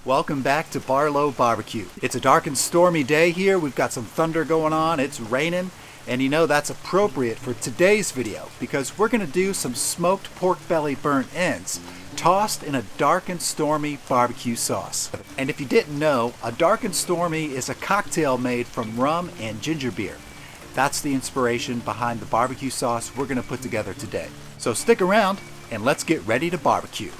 Welcome back to Barlow BBQ. It's a dark and stormy day here. We've got some thunder going on. It's raining. And you know that's appropriate for today's video because we're going to do some smoked pork belly burnt ends tossed in a dark and stormy barbecue sauce. And if you didn't know, a dark and stormy is a cocktail made from rum and ginger beer. That's the inspiration behind the barbecue sauce we're going to put together today. So stick around and let's get ready to barbecue.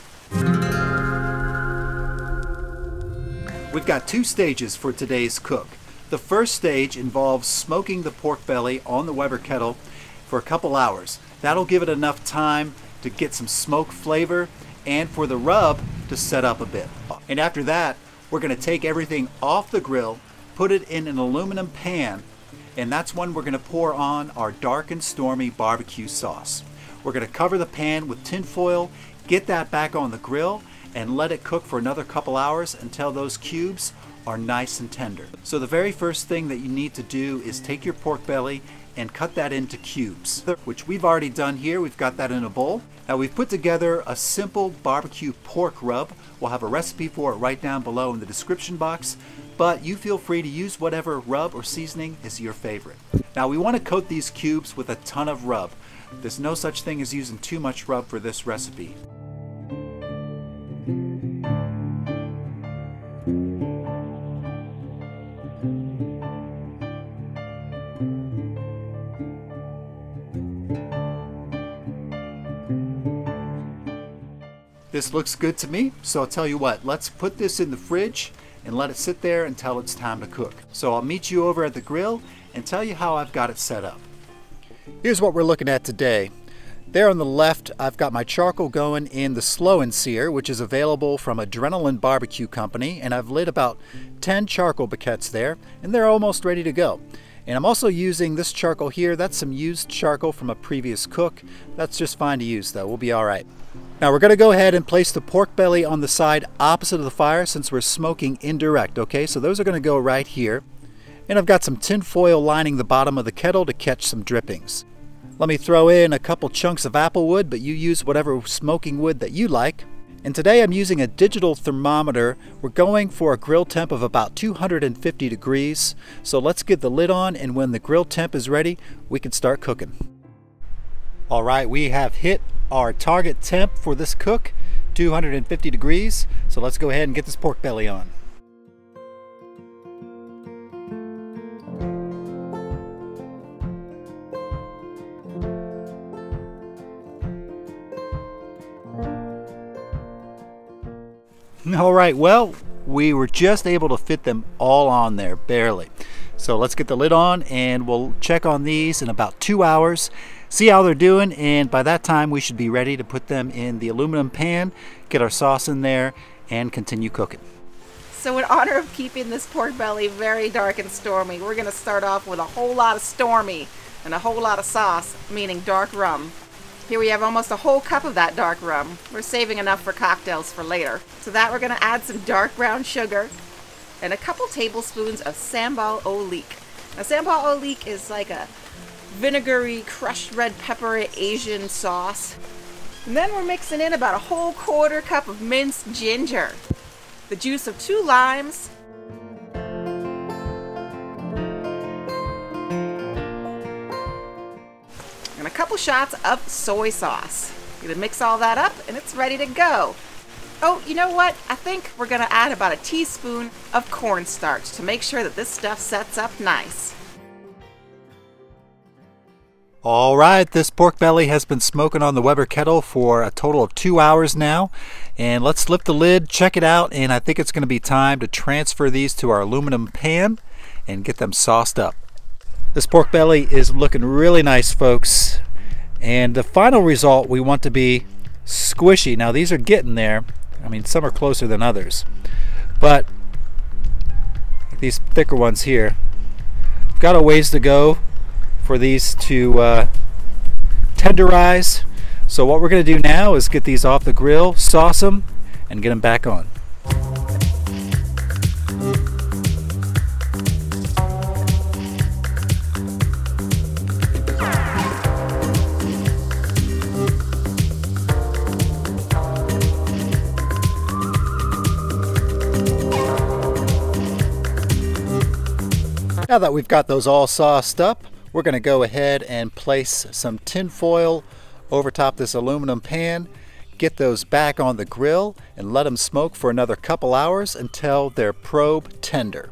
We've got two stages for today's cook. The first stage involves smoking the pork belly on the Weber Kettle for a couple hours. That'll give it enough time to get some smoke flavor and for the rub to set up a bit. And after that, we're going to take everything off the grill, put it in an aluminum pan, and that's when we're going to pour on our dark and stormy barbecue sauce. We're going to cover the pan with tin foil, get that back on the grill, and let it cook for another couple hours until those cubes are nice and tender. So the very first thing that you need to do is take your pork belly and cut that into cubes, which we've already done here. We've got that in a bowl. Now we've put together a simple barbecue pork rub. We'll have a recipe for it right down below in the description box, but you feel free to use whatever rub or seasoning is your favorite. Now we want to coat these cubes with a ton of rub. There's no such thing as using too much rub for this recipe. This looks good to me, so I'll tell you what, let's put this in the fridge and let it sit there until it's time to cook. So I'll meet you over at the grill and tell you how I've got it set up. Here's what we're looking at today. There on the left, I've got my charcoal going in the Slow N Sear, which is available from Adrenaline Barbecue Company, and I've lit about 10 charcoal briquettes there, and they're almost ready to go. And I'm also using this charcoal here. That's some used charcoal from a previous cook. That's just fine to use though, we'll be all right. Now we're going to go ahead and place the pork belly on the side opposite of the fire since we're smoking indirect, okay? So those are going to go right here. And I've got some tin foil lining the bottom of the kettle to catch some drippings. Let me throw in a couple chunks of apple wood, but you use whatever smoking wood that you like. And today I'm using a digital thermometer. We're going for a grill temp of about 250 degrees. So let's get the lid on, and when the grill temp is ready, we can start cooking. All right, we have hit our target temp for this cook, 250 degrees. So let's go ahead and get this pork belly on. All right, well, we were just able to fit them all on there, barely. So let's get the lid on and we'll check on these in about 2 hours, see how they're doing, and by that time we should be ready to put them in the aluminum pan, get our sauce in there, and continue cooking. So in honor of keeping this pork belly very dark and stormy, we're going to start off with a whole lot of Stormy and a whole lot of sauce, meaning dark rum. Here we have almost a whole cup of that dark rum. We're saving enough for cocktails for later. To that we're going to add some dark brown sugar and a couple tablespoons of Sambal Oelek. Now Sambal Oelek is like a vinegary crushed red pepper Asian sauce. And then we're mixing in about a whole quarter cup of minced ginger, the juice of 2 limes, and a couple shots of soy sauce. You're gonna mix all that up and it's ready to go. Oh, you know what? I think we're gonna add about a teaspoon of cornstarch to make sure that this stuff sets up nice. All right, this pork belly has been smoking on the Weber Kettle for a total of 2 hours now. And let's lift the lid, check it out, and I think it's gonna be time to transfer these to our aluminum pan and get them sauced up. This pork belly is looking really nice, folks. And the final result we want to be squishy. Now these are getting there. I mean, some are closer than others. But these thicker ones here, we've got a ways to go for these to tenderize. So what we're going to do now is get these off the grill, sauce them, and get them back on. Now that we've got those all sauced up, we're going to go ahead and place some tin foil over top this aluminum pan, get those back on the grill, and let them smoke for another couple hours until they're probe tender.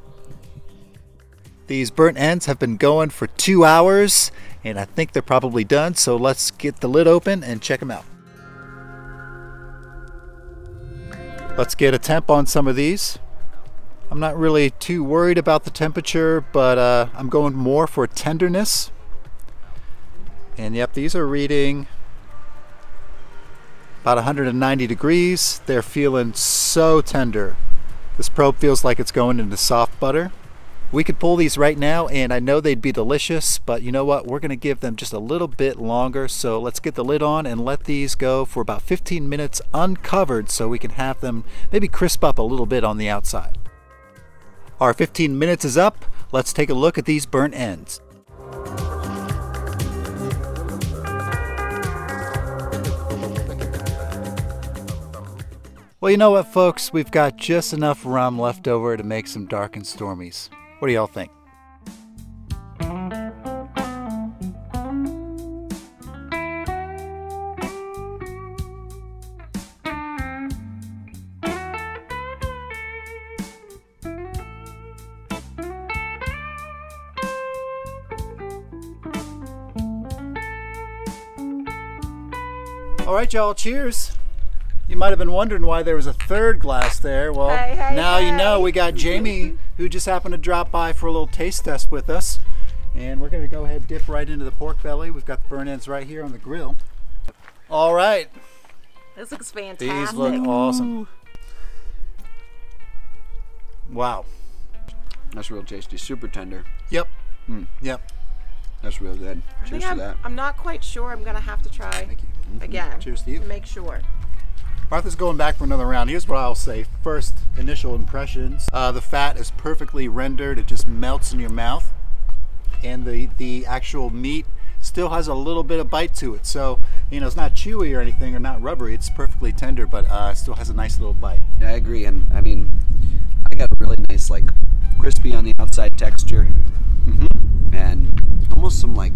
These burnt ends have been going for 2 hours, and I think they're probably done, so let's get the lid open and check them out. Let's get a temp on some of these. I'm not really too worried about the temperature, but I'm going more for tenderness. And yep, these are reading about 190 degrees. They're feeling so tender. This probe feels like it's going into soft butter. We could pull these right now and I know they'd be delicious, but you know what? We're gonna give them just a little bit longer. So let's get the lid on and let these go for about 15 minutes uncovered so we can have them maybe crisp up a little bit on the outside. Our 15 minutes is up. Let's take a look at these burnt ends. Well, you know what, folks? We've got just enough rum left over to make some dark and stormies. What do y'all think? All right, y'all, cheers. You might have been wondering why there was a third glass there. Well, now you know. We got Jamie, who just happened to drop by for a little taste test with us. And we're going to go ahead and dip right into the pork belly. We've got the burnt ends right here on the grill. All right. This looks fantastic. These look awesome. Wow. That's real tasty. Super tender. Yep. Yep. That's real good. Cheers to that. I'm not quite sure. I'm going to have to try again. Cheers to you. To make sure. Martha's going back for another round. Here's what I'll say. First, initial impressions. The fat is perfectly rendered. It just melts in your mouth. And the actual meat still has a little bit of bite to it. So, you know, it's not chewy or anything or not rubbery. It's perfectly tender, but still has a nice little bite. Yeah, I agree. And I mean, I got a really nice, like, crispy on the outside texture. And almost some, like,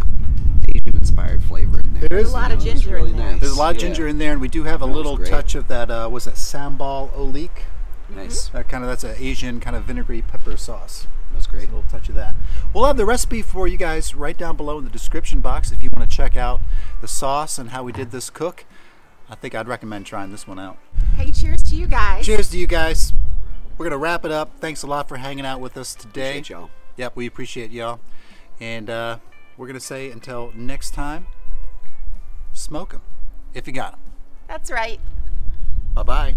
Asian-inspired flavor in there. There's a lot of ginger in there. There's a lot of ginger in there, and we do have a little touch of that, was that Sambal Oelek? Nice. That's an Asian kind of vinegary pepper sauce. That's great. A little touch of that. We'll have the recipe for you guys right down below in the description box if you want to check out the sauce and how we did this cook. I think I'd recommend trying this one out. Hey, cheers to you guys. Cheers to you guys. We're going to wrap it up. Thanks a lot for hanging out with us today. Appreciate y'all. Yep, we appreciate y'all. And we're going to say until next time, smoke them if you got them. That's right. Bye-bye.